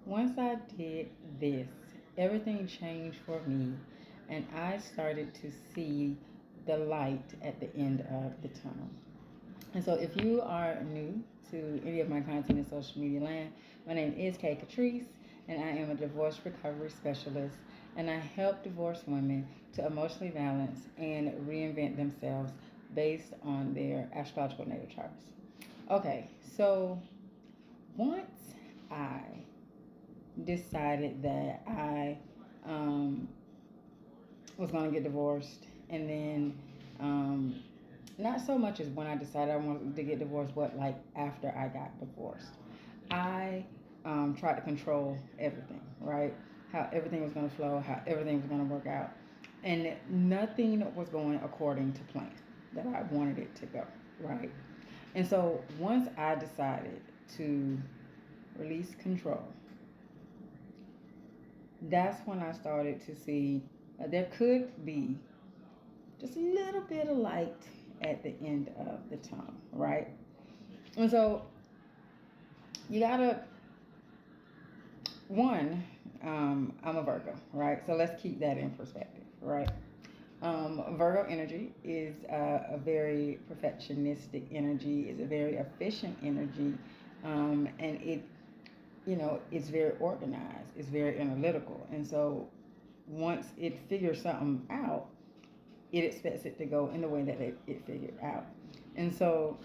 Once I did this, everything changed for me, and I started to see the light at the end of the tunnel. And so, if you are new to any of my content in social media land, my name is Kay Catrice, and I am a divorce recovery specialist. And I help divorced women to emotionally balance and reinvent themselves based on their astrological natal charts. Okay, so once I decided that I um, was going to get divorced, and then not so much as when I decided I wanted to get divorced, but like after I got divorced, I tried to control everything, right? How everything was going to flow, how everything was going to work out, and nothing was going according to plan that I wanted it to go, right? And so once I decided to release control, that's when I started to see there could be just a little bit of light at the end of the tunnel, right? And so you gotta, one, I'm a Virgo, right? So let's keep that in perspective, right? Virgo energy is a very perfectionistic energy, is a very efficient energy, and it's very organized, it's very analytical. And so once it figures something out, it expects it to go in the way that it figured out. And so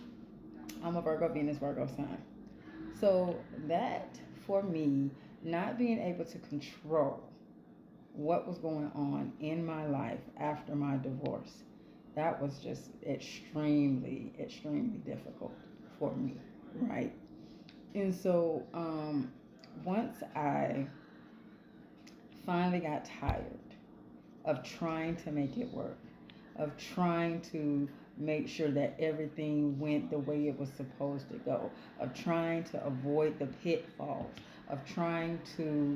I'm a Virgo, Venus, Virgo sun. So that for me, not being able to control what was going on in my life after my divorce, that was just extremely, extremely difficult for me, right? And so once I finally got tired of trying to make it work, of trying to make sure that everything went the way it was supposed to go, of trying to avoid the pitfalls, of trying to,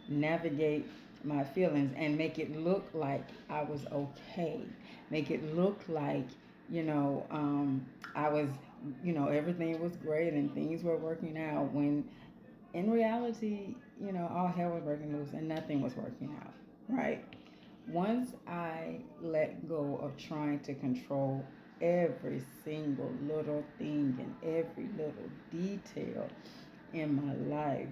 navigate my feelings and make it look like I was okay, make it look like, I was, everything was great and things were working out when in reality, all hell was breaking loose and nothing was working out, right? Once I let go of trying to control every single little thing and every little detail in my life,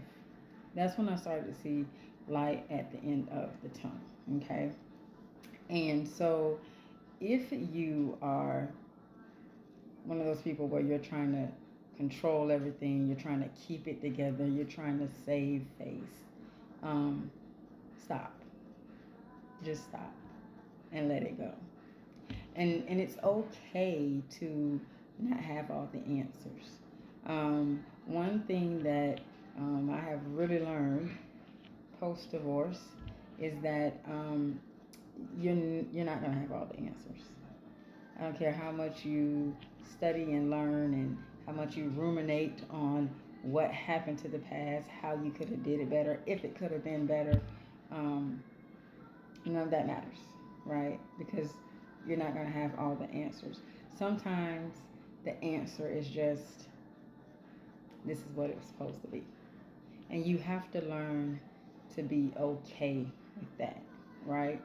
that's when I started to see light at the end of the tunnel. Okay. And so if you are one of those people where you're trying to control everything, you're trying to keep it together, you're trying to save face, stop. Just stop and let it go. And it's okay to not have all the answers. One thing that I have really learned post divorce is that you're not gonna have all the answers. I don't care how much you study and learn and how much you ruminate on what happened to the past, how you could have did it better, if it could have been better. Um, None of that matters, right? Because you're not going to have all the answers. Sometimes the answer is just, this is what it was supposed to be. And you have to learn to be okay with that, right?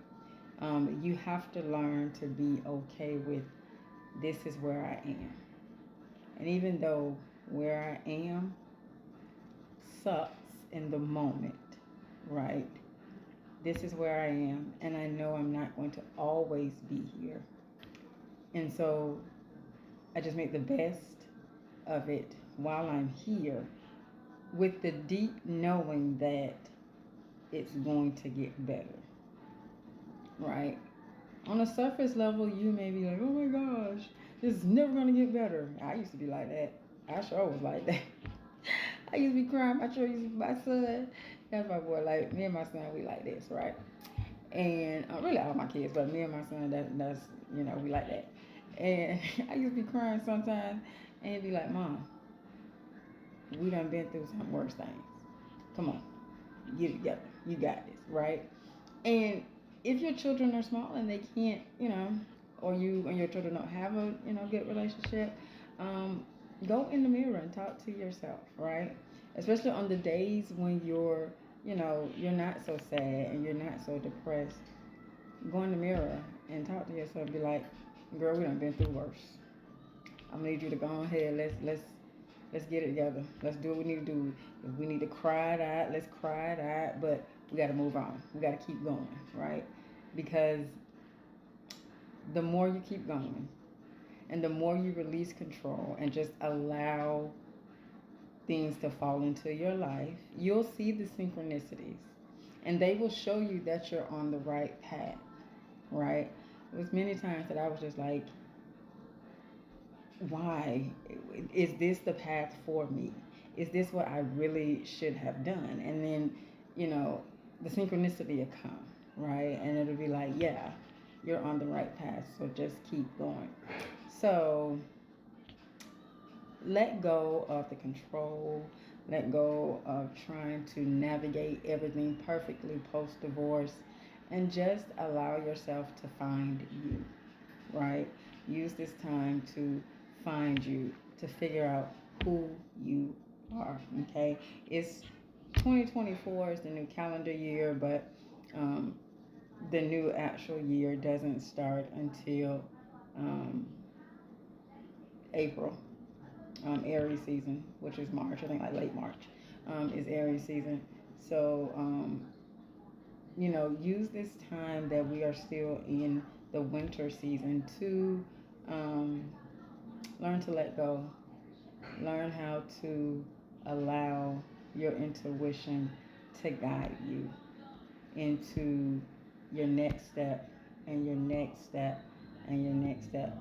You have to learn to be okay with, this is where I am. And even though where I am sucks in the moment, right? This is where I am, and I know I'm not going to always be here. And so I just make the best of it while I'm here with the deep knowing that it's going to get better, right? On a surface level, you may be like, oh my gosh, this is never going to get better. I used to be like that. I sure was like that. I used to be crying. I sure used to be my son. That's my boy. Like, me and my son, we like this, right? And really all my kids, but me and my son, that's we like that. And I used to be crying sometimes, and he'd be like, "Mom, we done been through some worse things. Come on, get it together. You got this, right?" And if your children are small and they can't, or you and your children don't have a good relationship, go in the mirror and talk to yourself, right? especially on the days when you're not so sad and you're not so depressed. Go in the mirror and talk to yourself. Be like, girl, we done been through worse. I'm gonna need you to go ahead. Let's get it together. Let's do what we need to do. If we need to cry it out, let's cry it out. But we got to move on. We got to keep going, right? Because the more you keep going, and the more you release control and just allow things to fall into your life, you'll see the synchronicities, and they will show you that you're on the right path, right? It was many times that I was just like, why is this the path for me? Is this what I really should have done? And then, the synchronicity will come, right? And it'll be like, yeah, you're on the right path, so just keep going. So let go of the control, let go of trying to navigate everything perfectly post divorce, and just allow yourself to find you, right? Use this time to find you, to figure out who you are, okay? It's 2024 is the new calendar year, but the new actual year doesn't start until um, April, Aries season, which is March. I think like late March is Aries season. So, use this time that we are still in the winter season to learn to let go, learn how to allow your intuition to guide you into your next step and your next step and your next step.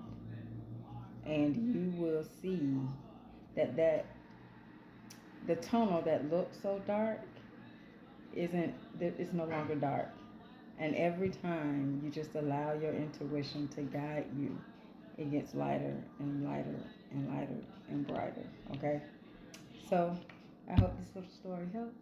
And you will see that the tunnel that looks so dark isn't it's no longer dark. And every time you just allow your intuition to guide you, it gets lighter and lighter and lighter and brighter. Okay? So I hope this little story helped.